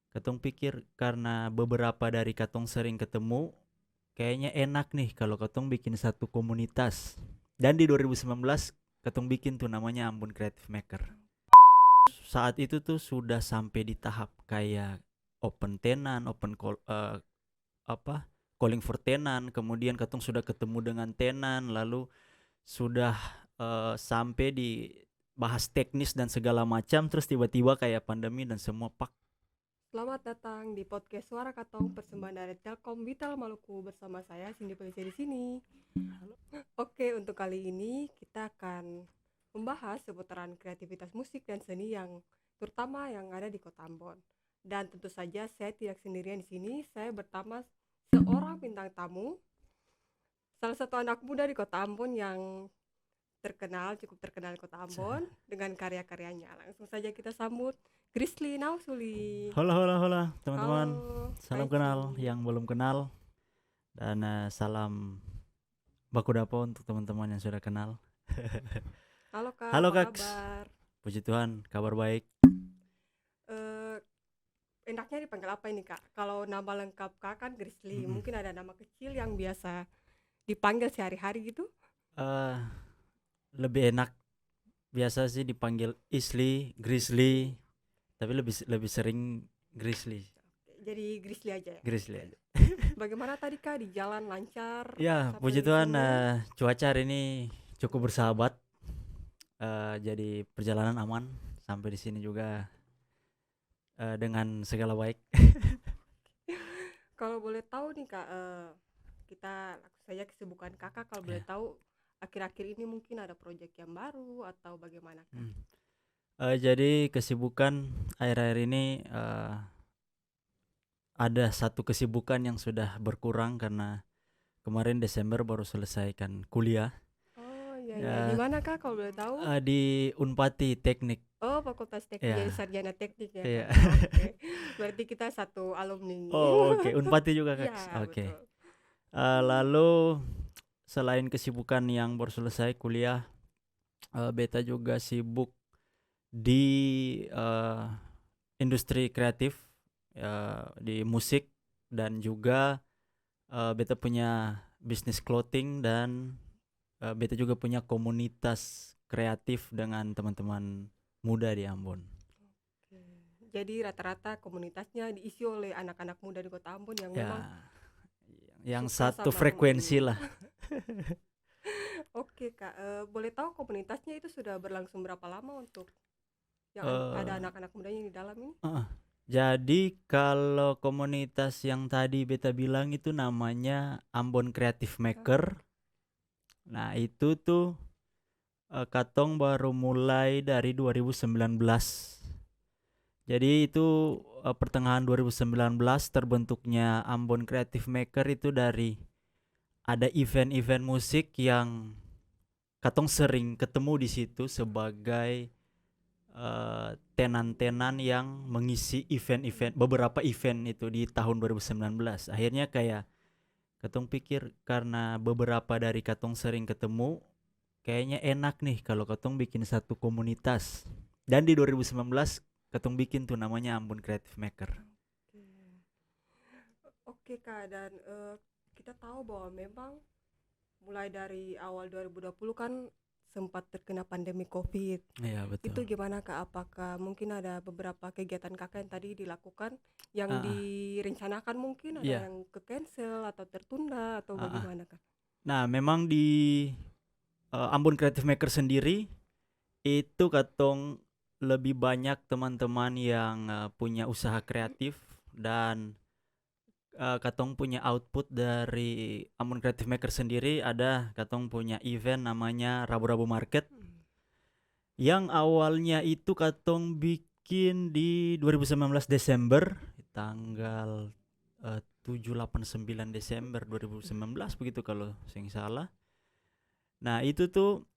Katong pikir karena beberapa dari katong sering ketemu, kayaknya enak nih kalau katong bikin satu komunitas. Dan di 2019 katong bikin tuh namanya Ambon Creative Maker. Saat itu tuh sudah sampai di tahap kayak open tenant, apa calling for tenant, kemudian katong sudah ketemu dengan tenant, lalu sudah sampai di bahas teknis dan segala macam, terus tiba-tiba kayak pandemi dan semua pak. Selamat datang di podcast Suara Katong persembahan dari Telkom Vital Maluku bersama saya Cindy Felicia di sini. Oke, untuk kali ini kita akan membahas seputaran kreativitas musik dan seni yang terutama yang ada di Kota Ambon. Dan tentu saja saya tidak sendirian di sini, saya bersama seorang bintang tamu, salah satu anak muda di Kota Ambon yang cukup terkenal di Kota Ambon dengan karya-karyanya. Langsung saja kita sambut Grizzly Nausuli. Hola, hola, hola, teman-teman. Halo, Salam hai kenal Cindy. yang belum kenal dan salam baku dapo untuk teman-teman yang sudah kenal. Halo Kak, Halo apa Kaks, kabar? puji Tuhan, kabar baik. Eh, Enaknya dipanggil apa ini Kak? Kalau nama lengkap Kak kan Grizzly, Mm-mm. mungkin ada nama kecil yang biasa dipanggil sehari-hari gitu? Eh, Lebih enak biasa sih dipanggil Isli, Grizzly, tapi lebih lebih sering Grizzly, Oke, jadi Grizzly aja ya? Grizzly Oke. aja. Bagaimana tadi Kak di jalan lancar Ya, puji sampai di Tuhan, sini? cuaca hari ini cukup bersahabat. Jadi perjalanan aman sampai di sini juga dengan segala baik. Kalau boleh tahu nih Kak, kita langsung saja kesibukan Kakak kalau boleh Ya. tahu akhir-akhir ini mungkin ada proyek yang baru atau bagaimana Kak? Hmm. Jadi kesibukan akhir-akhir ini ada satu kesibukan yang sudah berkurang karena kemarin Desember baru selesaikan kuliah. Oh iya iya, di Ya, mana Kak kalau boleh tahu? di Unpati Teknik. Oh, Fakultas Teknik, jadi Ya, sarjana teknik ya, iya. Kak. Oke. Berarti kita satu alumni. Oh, oke. Unpati juga, Kak. Iya, Oke. betul. Lalu selain kesibukan yang baru selesai kuliah, beta juga sibuk di eh, industri kreatif, di musik, dan juga beta punya bisnis clothing, dan beta juga punya komunitas kreatif dengan teman-teman muda di Ambon. Oke. Jadi rata-rata komunitasnya diisi oleh anak-anak muda di Kota Ambon yang memang Ya, yang suka satu sama frekuensi lah. Oke, Kak. Boleh tahu komunitasnya itu sudah berlangsung berapa lama untuk yang ada eh anak-anak mudanya di dalam ini? Heeh. Jadi kalau komunitas yang tadi beta bilang itu namanya Ambon Creative Ah, Maker. Nah, itu tuh katong baru mulai dari 2019. Jadi itu pertengahan 2019 terbentuknya Ambon Creative Maker itu dari ada event-event musik yang katong sering ketemu di situ sebagai tenan-tenan yang mengisi event-event, beberapa event itu di tahun 2019. Akhirnya kayak katong pikir karena beberapa dari katong sering ketemu, kayaknya enak nih kalau katong bikin satu komunitas. Dan di 2019 katong bikin tuh namanya Ambon Creative Maker. oke. Oke, Kak. Dan kita tahu bahwa memang mulai dari awal 2020 kan sempat terkena pandemi COVID. Iya, betul. Itu gimana Kak? Apakah mungkin ada beberapa kegiatan Kakak yang tadi dilakukan yang Ah, ah, direncanakan mungkin ada iya. yang ke cancel atau tertunda atau Ah, ah. bagaimana Kak? Nah, memang di Ambon Creative Maker sendiri itu katong lebih banyak teman-teman yang punya usaha kreatif, dan katong punya output dari Ambon Creative Maker sendiri. Ada katong punya event namanya Rabu-Rabu Market Hmm. yang awalnya itu katong bikin di 2019 Desember, tanggal 7, 8, 9 Desember 2019 begitu kalau saya nggak salah. Nah, itu tuh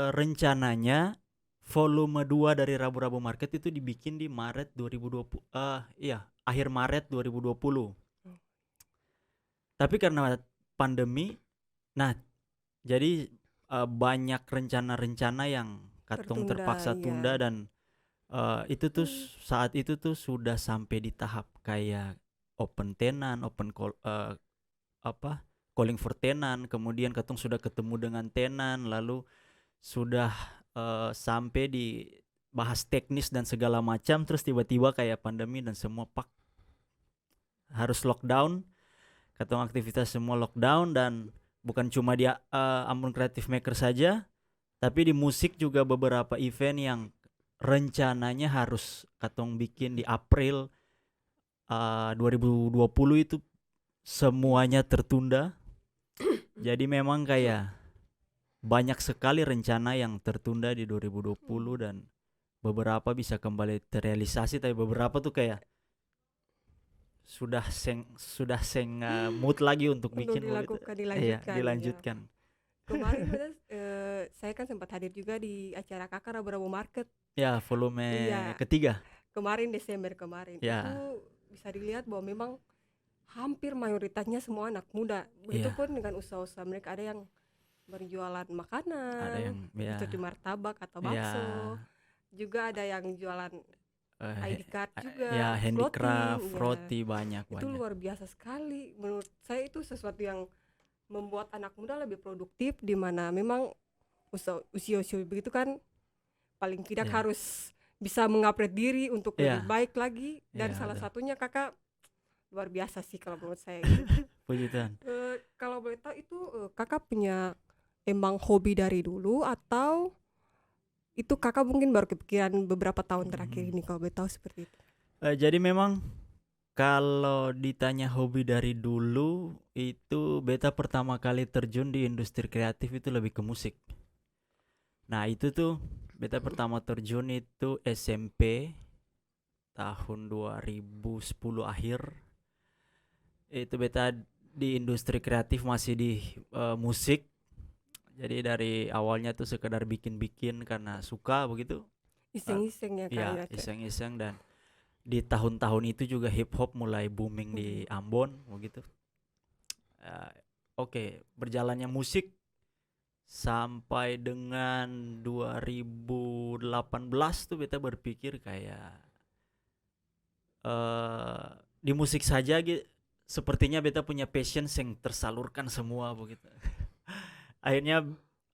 rencananya volume 2 dari Rabu-Rabu Market itu dibikin di Maret 2020, iya, akhir Maret 2020. Oh, Tapi karena pandemi, nah, jadi banyak rencana-rencana yang katong tertunda terpaksa ya. tunda, dan Itu tuh saat itu tuh sudah sampai di tahap kayak open tenant, open call, calling for tenant, kemudian katong sudah ketemu dengan tenant, lalu sudah sampai di bahas teknis dan segala macam, terus tiba-tiba kayak pandemi dan semua harus lockdown, katong aktivitas semua lockdown, dan bukan cuma di Ambon Creative Maker saja, tapi di musik juga beberapa event yang rencananya harus katong bikin di April 2020 itu semuanya tertunda. Jadi memang kayak banyak sekali rencana yang tertunda di 2020 dan beberapa bisa kembali terrealisasi, tapi beberapa tuh kayak sudah seng mood lagi untuk Untuk bikin begitu. dilakukan, Iya, dilanjutkan. Ya. dilanjutkan. Kemarin saya kan sempat hadir juga di acara Kakak Rabu-Rabu Market. Ya, volume Iya. ketiga. Kemarin Desember kemarin. Ya. Itu bisa dilihat bahwa memang hampir mayoritasnya semua anak muda. Begitupun dengan usaha-usaha mereka, ada yang berjualan makanan, Ada yang seperti martabak atau bakso. Juga ada yang jualan ID card juga, ya, handicraft, clothing, roti, banyak. Itu luar biasa sekali. Menurut saya itu sesuatu yang membuat anak muda lebih produktif, di mana memang usia-usia begitu kan paling tidak harus bisa mengupgrade diri untuk lebih baik lagi, dan salah satunya Kakak luar biasa sih kalau menurut saya gitu. Puji Tuhan. Kalau boleh tahu itu Kakak punya emang hobi dari dulu, atau itu Kakak mungkin baru kepikiran beberapa tahun terakhir ini, kalau boleh tahu seperti itu? Jadi memang kalau ditanya hobi dari dulu, itu beta pertama kali terjun di industri kreatif itu lebih ke musik. Nah itu tuh beta pertama terjun itu SMP tahun 2010 akhir. Itu beta di industri kreatif masih di musik. Jadi dari awalnya tuh sekedar bikin-bikin karena suka begitu. Iseng-iseng ya kan? Ya, iseng-iseng. Dan di tahun-tahun itu juga hip hop mulai booming di Ambon begitu. Berjalannya musik sampai dengan 2018 tuh beta berpikir kayak di musik saja sepertinya beta punya passion yang tersalurkan semua begitu. Akhirnya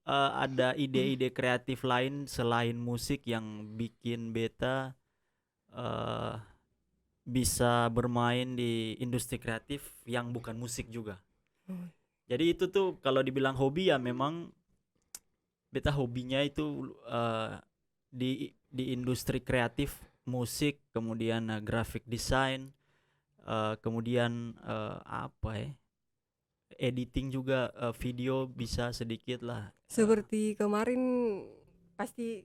ada ide-ide kreatif lain selain musik yang bikin beta bisa bermain di industri kreatif yang bukan musik juga. Jadi itu tuh kalau dibilang hobi ya memang beta hobinya itu di industri kreatif, musik, kemudian graphic design, kemudian editing juga, video bisa sedikit lah. Seperti kemarin pasti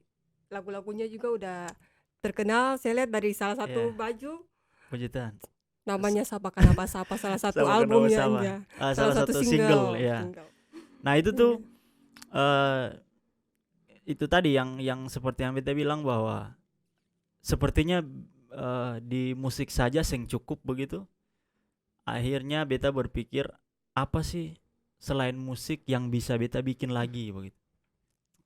lagu-lagunya juga udah terkenal, saya lihat dari salah satu baju. Puji Tuhan. Namanya Sapa Kenapa Sapa, salah satu albumnya aja. Salah satu single ya. Nah itu tuh itu tadi yang seperti yang beta bilang bahwa sepertinya di musik saja sing cukup begitu. Akhirnya beta berpikir apa sih selain musik yang bisa beta bikin lagi begitu.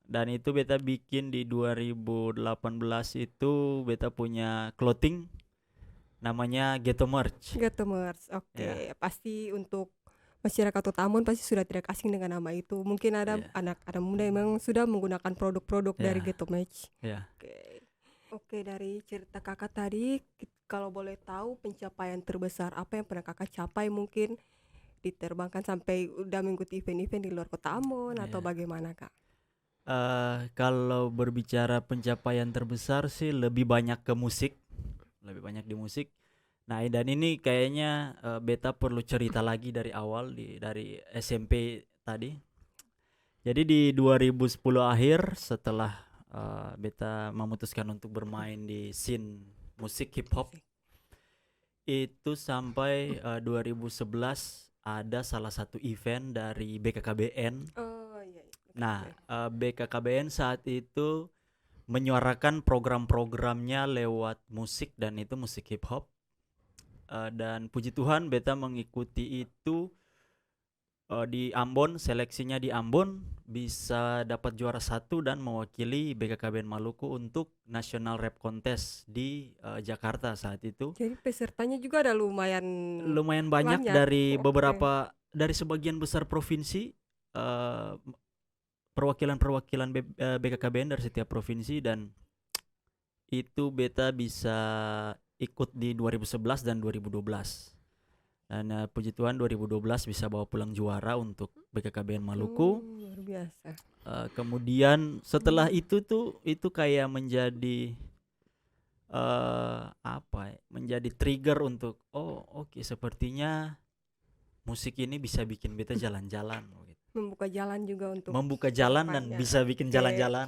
Dan itu beta bikin di 2018 itu beta punya clothing namanya Ghetto Merch. Ghetto Merch. Oke. Pasti untuk masyarakat Kota Ambon pasti sudah tidak asing dengan nama itu. Mungkin ada anak muda yang memang sudah menggunakan produk-produk dari Ghetto Merch. Oke, dari cerita Kakak tadi, kalau boleh tahu pencapaian terbesar apa yang pernah Kakak capai, mungkin diterbangkan sampai udah mengikuti event-event di luar Kota Ambon atau bagaimana Kak? Kalau berbicara pencapaian terbesar sih lebih banyak ke musik, lebih banyak di musik. Nah dan ini kayaknya beta perlu cerita lagi dari awal dari SMP tadi. Jadi di 2010 akhir setelah beta memutuskan untuk bermain di scene musik hip hop, itu sampai 2011 ada salah satu event dari BKKBN. Nah BKKBN saat itu menyuarakan program-programnya lewat musik, dan itu musik hip hop. Dan puji Tuhan beta mengikuti itu di Ambon, seleksinya di Ambon bisa dapat juara 1 dan mewakili BKKBN Maluku untuk National Rap Contest di Jakarta saat itu. Jadi pesertanya juga ada lumayan Lumayan banyak banyak. dari Oke. dari sebagian besar provinsi, eh, perwakilan-perwakilan BKKBN dari setiap provinsi, dan itu beta bisa ikut di 2011 dan 2012. Dan puji Tuhan 2012 bisa bawa pulang juara untuk BKKBN Maluku. Luar biasa. Kemudian setelah itu kayak menjadi menjadi trigger untuk oke, sepertinya musik ini bisa bikin beta jalan-jalan gitu. Membuka jalan juga untuk Membuka jalan dan kedepannya. bisa bikin Oke. jalan-jalan.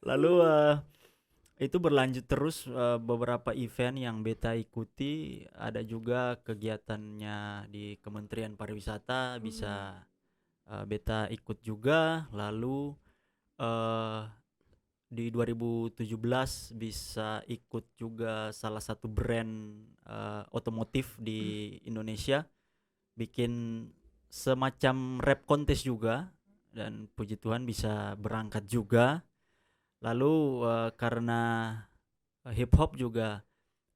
Lalu itu berlanjut terus, beberapa event yang beta ikuti, ada juga kegiatannya di Kementerian Pariwisata bisa beta ikut juga. Lalu di 2017 bisa ikut juga salah satu brand otomotif di Indonesia, bikin semacam rap contest juga, dan puji Tuhan bisa berangkat juga. Lalu karena hip hop juga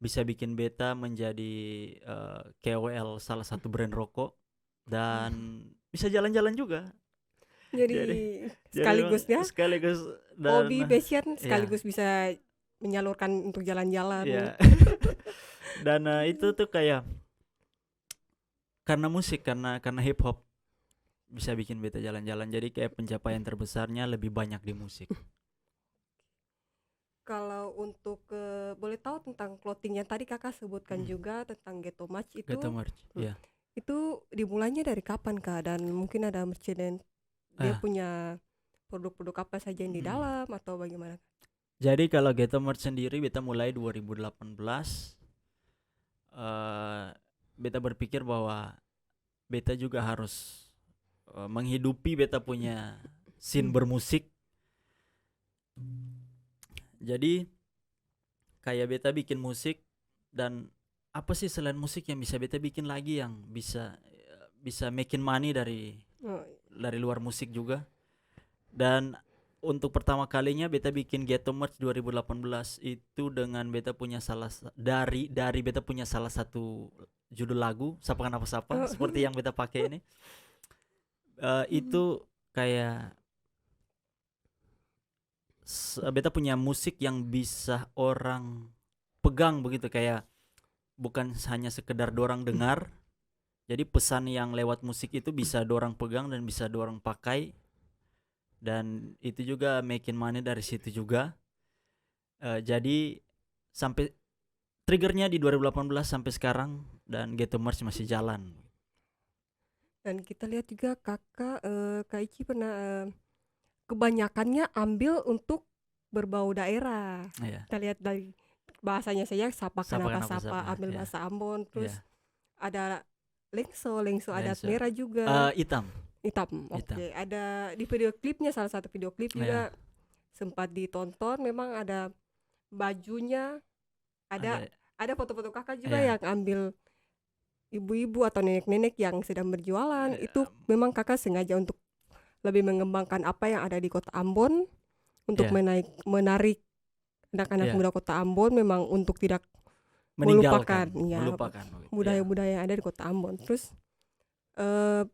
bisa bikin beta menjadi KOL salah satu brand rokok, dan bisa jalan-jalan juga. Jadi Jadi memang sekaligus ya sekaligus, hobi, dan passion ya, sekaligus bisa menyalurkan untuk jalan-jalan. ya. Dan itu tuh kayak karena musik, karena hip hop bisa bikin beta jalan-jalan, jadi kayak pencapaian terbesarnya lebih banyak di musik. Kalau untuk boleh tahu tentang clothing yang tadi kakak sebutkan juga tentang Ghetto Match Gata itu, Merch, ya. itu dimulainya dari kapan kak? Dan mungkin ada merchant dia Ah, punya produk-produk apa saja yang di mm. dalam atau bagaimana? Jadi kalau Gata Merch sendiri beta mulai 2018. Beta berpikir bahwa beta juga harus menghidupi beta punya scene bermusik. Jadi kayak beta bikin musik, dan apa sih selain musik yang bisa beta bikin lagi yang bisa making money dari Oh, luar musik juga. Dan untuk pertama kalinya beta bikin Ghetto Merch 2018 itu dengan beta punya dari beta punya salah satu judul lagu Sapa Kenapa Sapa, oh. seperti yang beta pakai ini. Itu kayak beta punya musik yang bisa orang pegang begitu, kayak bukan hanya sekedar dorang dengar. Jadi pesan yang lewat musik itu bisa dorang pegang dan bisa dorang pakai, dan itu juga making money dari situ juga. Jadi sampai triggernya di 2018 sampai sekarang, dan Ghetto Merch masih jalan. Dan kita lihat juga kakak Kak Ici pernah kebanyakannya ambil untuk berbau daerah. Ya, Kita lihat dari bahasanya saja Sapa Sapa Kenapa Kenapa Sapa, Sapa, ambil ya, bahasa Ambon, terus ya. ada lengso adat Lensa, merah juga, hitam, hitam. hitam, Oke, ada di video klipnya, salah satu video klip ya, juga sempat ditonton, memang ada bajunya, ada ada, ada foto-foto kakak juga ya. yang ambil ibu-ibu atau nenek-nenek yang sedang berjualan. Itu memang kakak sengaja untuk lebih mengembangkan apa yang ada di kota Ambon untuk Ya, menarik anak-anak ya. muda kota Ambon, memang untuk tidak Meninggalkan, melupakan ya melupakan, ya. budaya-budaya yang ada di kota Ambon. Terus eh,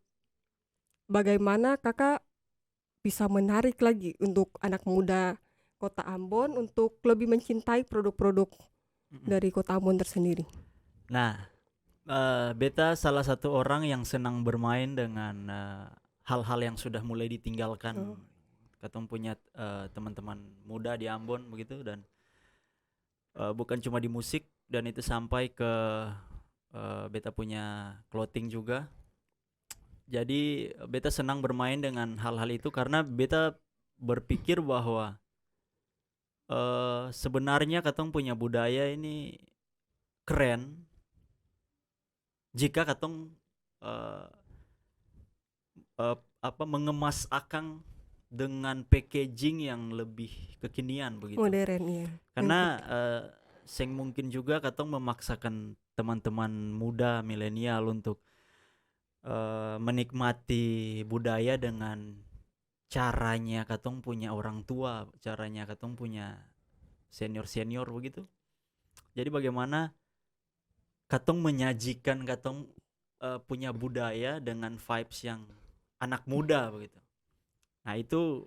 bagaimana kakak bisa menarik lagi untuk anak muda kota Ambon untuk lebih mencintai produk-produk dari kota Ambon tersendiri? Nah, beta salah satu orang yang senang bermain dengan hal-hal yang sudah mulai ditinggalkan. Oh, Katong punya teman-teman muda di Ambon begitu, dan bukan cuma di musik, dan itu sampai ke beta punya clothing juga. Jadi beta senang bermain dengan hal-hal itu karena beta berpikir bahwa sebenarnya katong punya budaya ini keren jika katong uh, mengemas akang dengan packaging yang lebih kekinian begitu. modern ya. Karena seng mungkin juga katong memaksakan teman-teman muda milenial untuk menikmati budaya dengan caranya katong punya orang tua, caranya katong punya senior-senior begitu. Jadi bagaimana katong menyajikan katong punya budaya dengan vibes yang anak muda begitu. Nah itu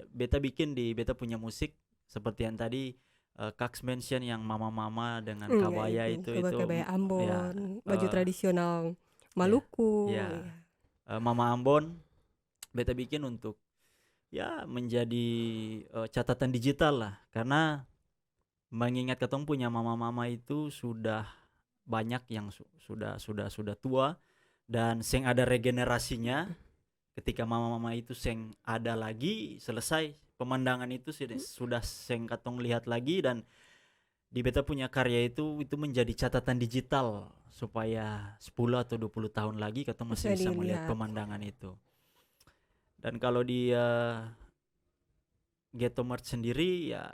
beta bikin di beta punya musik seperti yang tadi Kaks mention yang mama-mama dengan Ya kabaya itu itu kebaya ya Ambon, baju eh, tradisional ya Maluku, ya ya. Mama Ambon beta bikin untuk ya menjadi catatan digital lah, karena mengingat ketong punya mama-mama itu sudah banyak yang sudah tua dan seng ada regenerasinya. Ketika mama-mama itu seng ada lagi, selesai pemandangan itu sudah seng katong lihat lagi, dan di beta punya karya itu menjadi catatan digital supaya 10 atau 20 tahun lagi katong Bisa masih bisa melihat dilihat. pemandangan itu. Dan kalau di Ghetto Merch sendiri ya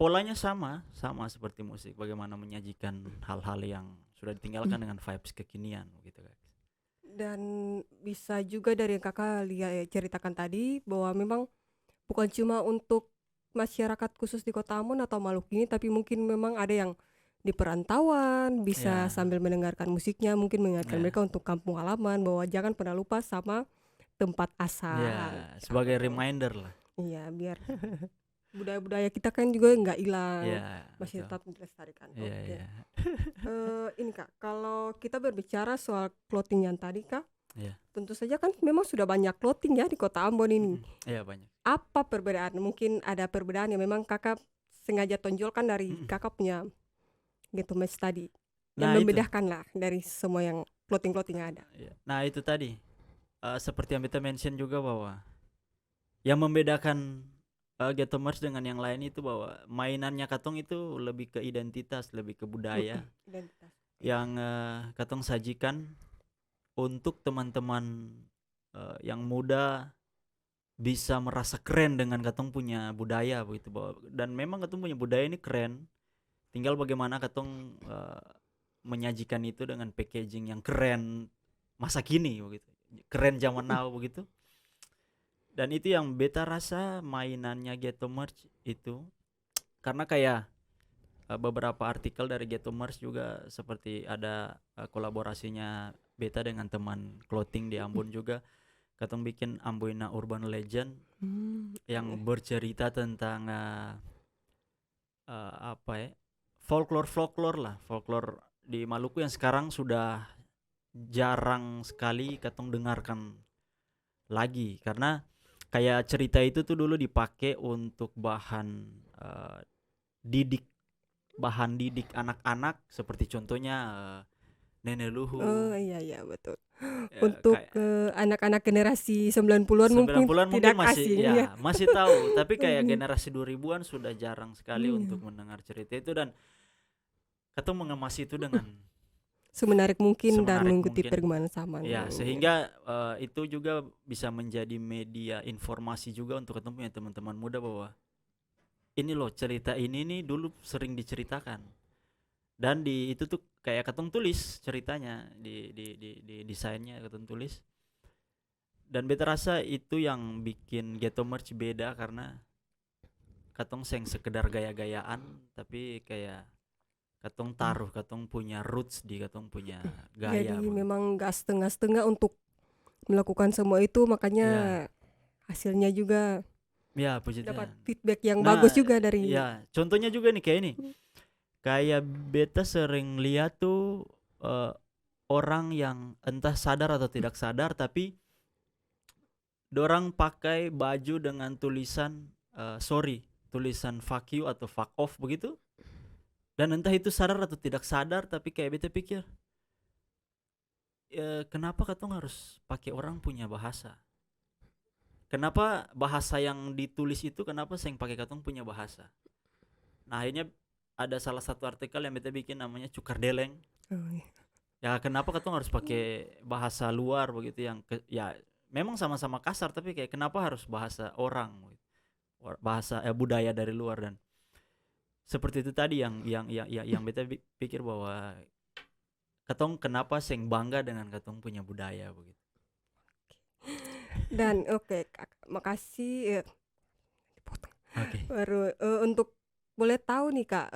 polanya sama seperti musik, bagaimana menyajikan hal-hal yang sudah ditinggalkan dengan vibes kekinian gitu guys. Dan bisa juga dari yang kakak lihat ceritakan tadi bahwa memang bukan cuma untuk masyarakat khusus di Kota Ambon atau Maluku ini, tapi mungkin memang ada yang di perantauan bisa Ya, sambil mendengarkan musiknya, mungkin mengingatkan ya, mereka untuk kampung halaman bahwa jangan pernah lupa sama tempat ya, asal. Apa sebagai tuh? reminder lah. Iya, biar budaya-budaya kita kan juga nggak hilang, Ya, masih betul. tetap dilestarikan. Ya, Oke. ya, Ini Kak, kalau kita berbicara soal clothing yang tadi Kak, ya. tentu saja kan memang sudah banyak clothing ya di Kota Ambon ini. Ya banyak. Apa perbedaan? Mungkin ada perbedaan yang memang kakak sengaja tonjolkan dari kakak punya gitu match tadi, yang Nah itu, membedakan lah dari semua yang clothing yang ada. ya. Nah itu tadi seperti yang kita mention juga bahwa yang membedakan Ghetto Merch dengan yang lain itu bahwa mainannya katong itu lebih ke identitas, lebih ke budaya Identitas. yang katong sajikan untuk teman-teman yang muda bisa merasa keren dengan katong punya budaya begitu, bahwa dan memang katong punya budaya ini keren, tinggal bagaimana katong menyajikan itu dengan packaging yang keren masa kini begitu, keren zaman now begitu. Dan itu yang beta rasa mainannya Ghetto Merch itu, karena kayak beberapa artikel dari Ghetto Merch juga seperti ada kolaborasinya beta dengan teman clothing di Ambon juga, katong bikin Amboina Urban Legend yang bercerita tentang apa ya, folklore lah, folklore di Maluku yang sekarang sudah jarang sekali katong dengarkan lagi, karena kayak cerita itu tuh dulu dipakai untuk didik bahan didik anak-anak, seperti contohnya nenek luhu. Iya iya betul. Untuk Kayak anak-anak generasi 90-an mungkin 90-an mungkin tidak masih asing ya. ya masih tahu, tapi kayak generasi 2000-an sudah jarang sekali untuk mendengar cerita itu, dan katong mengemas itu dengan Semenarik mungkin dan semenarik mengikuti mungkin. perkembangan zaman. Ya, sehingga itu juga bisa menjadi media informasi juga untuk ketemu punya teman-teman muda bahwa ini loh cerita ini nih dulu sering diceritakan. Dan di itu tuh kayak ketemu tulis ceritanya di desainnya ketemu tulis. Dan beta rasa itu yang bikin Ghetto Merch beda, karena katong seng sekedar gaya-gayaan, tapi kayak katong taruh katong punya roots di katong punya gaya Jadi begitu. memang gak setengah-setengah untuk melakukan semua itu, makanya Ya, hasilnya juga ya puji dapat Tuhan. feedback yang Nah, bagus juga dari ya contohnya juga nih kayak ini. Kayak beta sering lihat tuh orang yang entah sadar atau tidak sadar, tapi dorang pakai baju dengan tulisan sorry, tulisan fuck you atau fuck off begitu. Dan entah itu sadar atau tidak sadar, tapi kayak beta pikir kenapa katong harus pakai orang punya bahasa? Kenapa bahasa yang ditulis itu kenapa seng pakai katong punya bahasa? Nah, akhirnya ada salah satu artikel yang beta bikin namanya Cukar Deleng. Ya kenapa katong harus pakai bahasa luar begitu yang ya memang sama-sama kasar, tapi kayak kenapa harus bahasa orang gitu. Bahasa budaya dari luar. Dan seperti itu tadi yang beta pikir bahwa katong kenapa seng bangga dengan katong punya budaya begitu. Dan oke, makasih. Dipotong. Oke. Baru untuk boleh tahu nih Kak,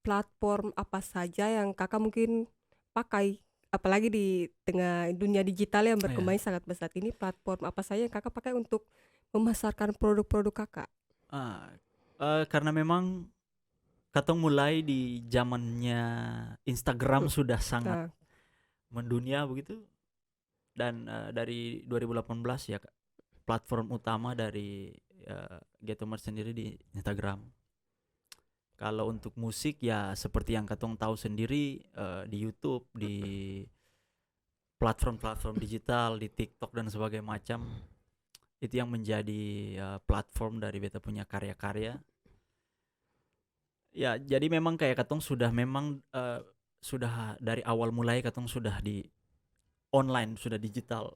platform apa saja yang Kakak mungkin pakai, apalagi di tengah dunia digital yang Iya. berkembang sangat pesat ini, platform apa saja yang Kakak pakai untuk memasarkan produk-produk Kakak? Ah, karena memang katong mulai di zamannya Mhm. Instagram sudah sangat Nah, mendunia begitu, dan dari 2018 ya platform utama dari Getomers sendiri di Instagram. Kalau untuk musik ya seperti yang katong tahu sendiri, di YouTube, di platform-platform digital, di TikTok dan sebagainya macam, itu yang menjadi platform dari beta punya karya-karya. Ya, jadi memang kayak katong sudah memang sudah dari awal mulai katong sudah di online, sudah digital.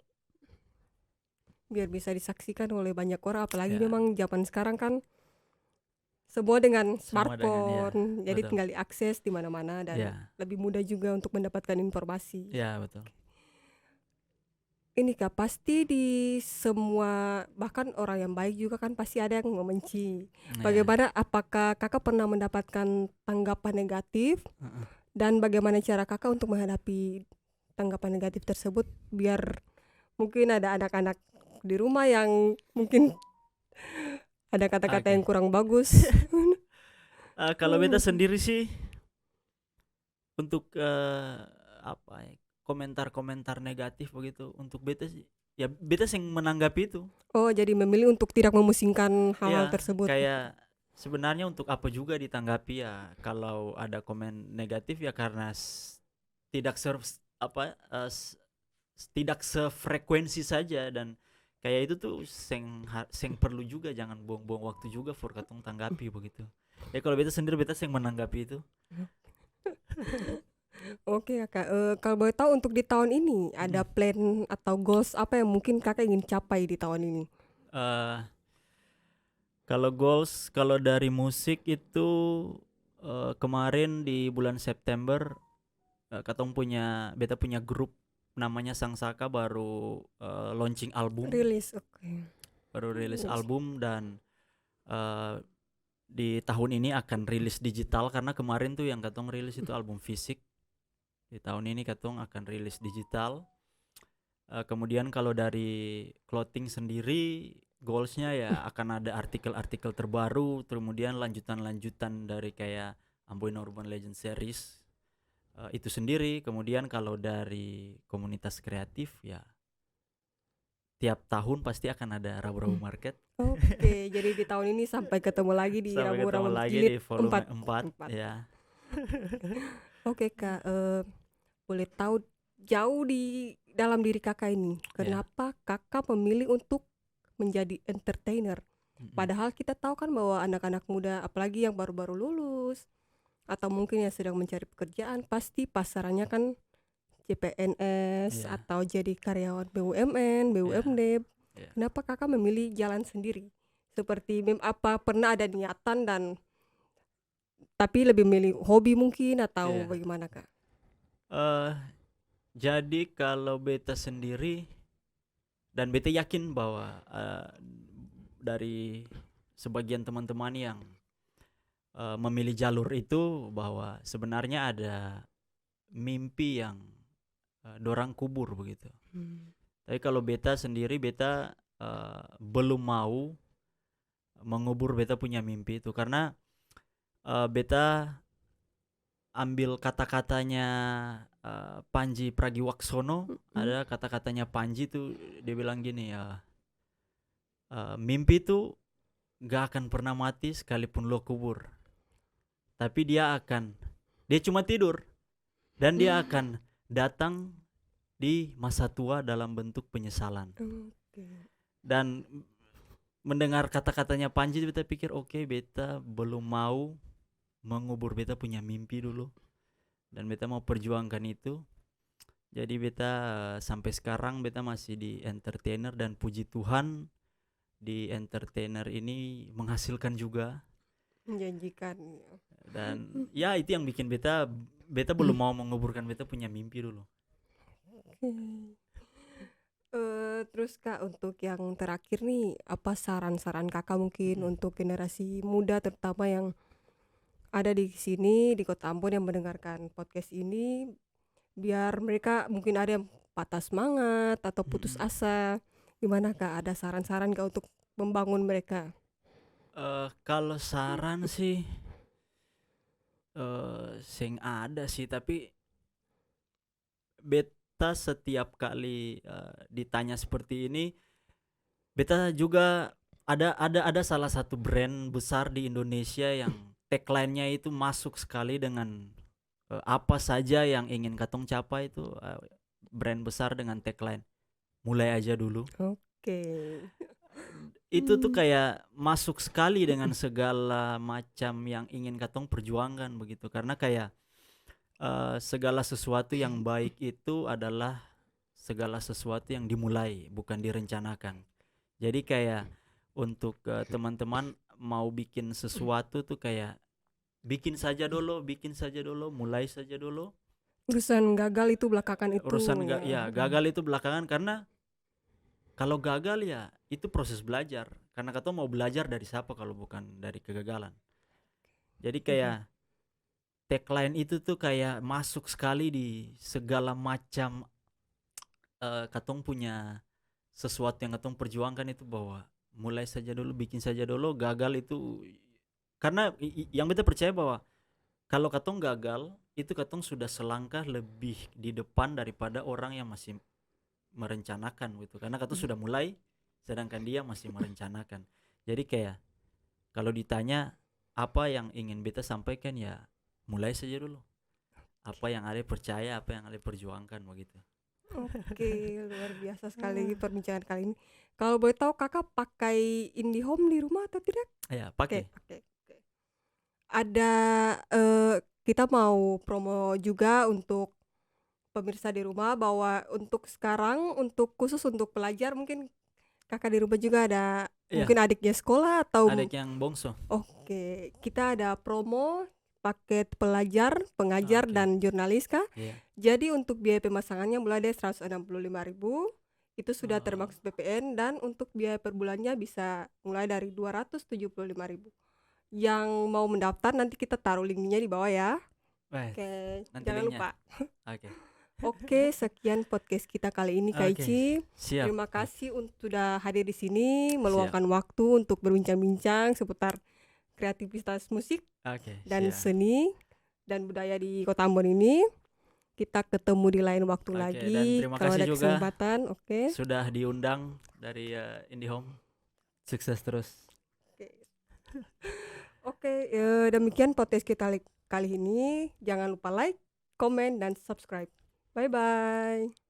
biar bisa disaksikan oleh banyak orang, apalagi Ya, memang zaman sekarang kan semua dengan sama dengan ya, smartphone, jadi betul. tinggal diakses di mana-mana dan Ya, lebih mudah juga untuk mendapatkan informasi. ya betul. Ini Kak, pasti di semua, bahkan orang yang baik juga kan pasti ada yang membenci. Ya. Bagaimana, apakah Kakak pernah mendapatkan tanggapan negatif Heeh. dan bagaimana cara Kakak untuk menghadapi tanggapan negatif tersebut biar mungkin ada anak-anak di rumah yang mungkin ada kata-kata yang Oke. kurang bagus. Kalau beta sendiri sih untuk apa ya, komentar-komentar negatif begitu untuk beta sih, ya beta sing menanggapi itu. Oh, jadi memilih untuk tidak memusingkan hal-hal Ya, tersebut. kayak sebenarnya untuk apa juga ditanggapi ya, kalau ada komen negatif ya karena tidak apa tidak sefrekuensi saja, dan kayak itu tuh seng perlu juga, jangan buang-buang waktu juga for katong tanggapi begitu. Ya kalau beta sendiri beta seng menanggapi itu. Oke Kakak, kalau boleh tahu untuk di tahun ini ada Mm-mm. plan atau goals apa yang mungkin Kakak ingin capai di tahun ini? Eh, Kalau goals, kalau dari musik itu kemarin di bulan September, beta punya grup namanya Sang Saka baru launching album, Rilis, oke. baru rilis Yes. album, dan eh, di tahun ini akan rilis digital karena kemarin tuh yang katong rilis itu album fisik. Di tahun ini katong akan rilis digital. Kemudian kalau dari clothing sendiri, goalsnya ya akan ada artikel-artikel terbaru, kemudian lanjutan-lanjutan dari kayak Amboina Urban Legend series itu sendiri. Kemudian kalau dari komunitas kreatif ya tiap tahun pasti akan ada Rabu-Rabu Market. Oke, jadi di tahun ini sampai ketemu lagi di Sampai ketemu Rabu-Rabu lagi di Jilid volume 4. 4 ya. Oke Kak, boleh tahu jauh di dalam diri Kakak ini, Ya. kenapa Kakak memilih untuk menjadi entertainer? Mm-mm. Padahal kita tahu kan bahwa anak-anak muda, apalagi yang baru-baru lulus atau mungkin yang sedang mencari pekerjaan, pasti pasarannya kan CPNS Ya, atau jadi karyawan BUMN, ya, BUMD. ya. Kenapa Kakak memilih jalan sendiri? Seperti apa pernah ada niatan dan tapi lebih milih hobi mungkin atau Ya. bagaimana Kak? Eh jadi kalau beta sendiri, dan beta yakin bahwa dari sebagian teman-teman yang memilih jalur itu, bahwa sebenarnya ada mimpi yang dorang kubur begitu. Hmm. Tapi kalau beta sendiri, beta belum mau mengubur beta punya mimpi itu karena beta ambil kata-katanya Panji Pragiwaksono. Mm-mm. Ada kata-katanya Panji tuh, dia bilang gini ya, mimpi tuh gak akan pernah mati sekalipun lo kubur, tapi dia cuma tidur, dan dia akan datang di masa tua dalam bentuk penyesalan. Oke. Dan mendengar kata-katanya Panji, beta pikir oke, beta belum mau mengubur beta punya mimpi dulu, dan beta mau perjuangkan itu. Jadi beta sampai sekarang beta masih di entertainer, dan puji Tuhan di entertainer ini menghasilkan juga. Menjanjikan. Dan ya itu yang bikin beta beta belum mau menguburkan beta punya mimpi dulu. Oke. Terus Kak, untuk yang terakhir nih, apa saran-saran Kakak mungkin untuk generasi muda terutama yang ada di sini di Kota Ambon yang mendengarkan podcast ini, biar mereka mungkin ada yang patah semangat atau putus Mm-mm. asa. Gimana Kak, ada saran-saran Kak untuk membangun mereka? Kalau saran sih sing ada sih, tapi beta setiap kali ditanya seperti ini, beta juga ada salah satu brand besar di Indonesia yang tagline-nya itu masuk sekali dengan apa saja yang ingin katong capai itu, brand besar dengan tagline mulai aja dulu. Oke. Itu tuh kayak masuk sekali dengan segala macam yang ingin katong perjuangkan begitu, karena kayak segala sesuatu yang baik itu adalah segala sesuatu yang dimulai, bukan direncanakan. Jadi kayak untuk teman-teman mau bikin sesuatu tuh kayak bikin saja dulu, mulai saja dulu. Urusan gagal itu belakangan itu Urusan ya. gagal itu belakangan, karena kalau gagal ya itu proses belajar. Karena kata mau belajar dari siapa kalau bukan dari kegagalan. Jadi kayak tagline itu tuh kayak masuk sekali di segala macam katong punya sesuatu yang katong perjuangkan itu, bahwa mulai saja dulu, bikin saja dulu, gagal itu karena yang kita percaya bahwa kalau katong gagal itu katong sudah selangkah lebih di depan daripada orang yang masih merencanakan gitu, karena katong sudah mulai sedangkan dia masih merencanakan. Jadi kayak kalau ditanya apa yang ingin beta sampaikan, ya mulai saja dulu, apa yang ada percaya, apa yang ada perjuangkan begitu. Oke, luar biasa sekali perbincangan kali ini. Kalau boleh tahu Kakak pakai IndiHome di rumah atau tidak? Ya Oke, pakai. oke, oke. Ada kita mau promo juga untuk pemirsa di rumah bahwa untuk sekarang untuk khusus untuk pelajar mungkin Kakak di rumah juga ada Iya, mungkin adiknya sekolah atau adik yang bongso. oke, kita ada promo paket pelajar, pengajar Oke. dan jurnalis Kak. Iya. Jadi untuk biaya pemasangannya mulai dari 165.000 itu sudah Oh, termasuk PPN, dan untuk biaya per bulannya bisa mulai dari 275.000. Yang mau mendaftar nanti kita taruh linknya di bawah ya. wes, Oke, nanti jangan linknya. lupa. Oke. Oke, sekian podcast kita kali ini Kak Oke, Ici. siap. Terima kasih sudah hadir di sini, Siap. meluangkan waktu untuk berbincang-bincang seputar kreativitas musik Oke, dan siap. seni dan budaya di Kota Ambon ini. Kita ketemu di lain waktu Oke, lagi dan terima kalau kasih ada juga kesempatan. Oke. sudah diundang dari IndiHome. Sukses terus. Oke. Oke, demikian podcast kita kali ini. Jangan lupa like, komen, dan subscribe. Bye bye.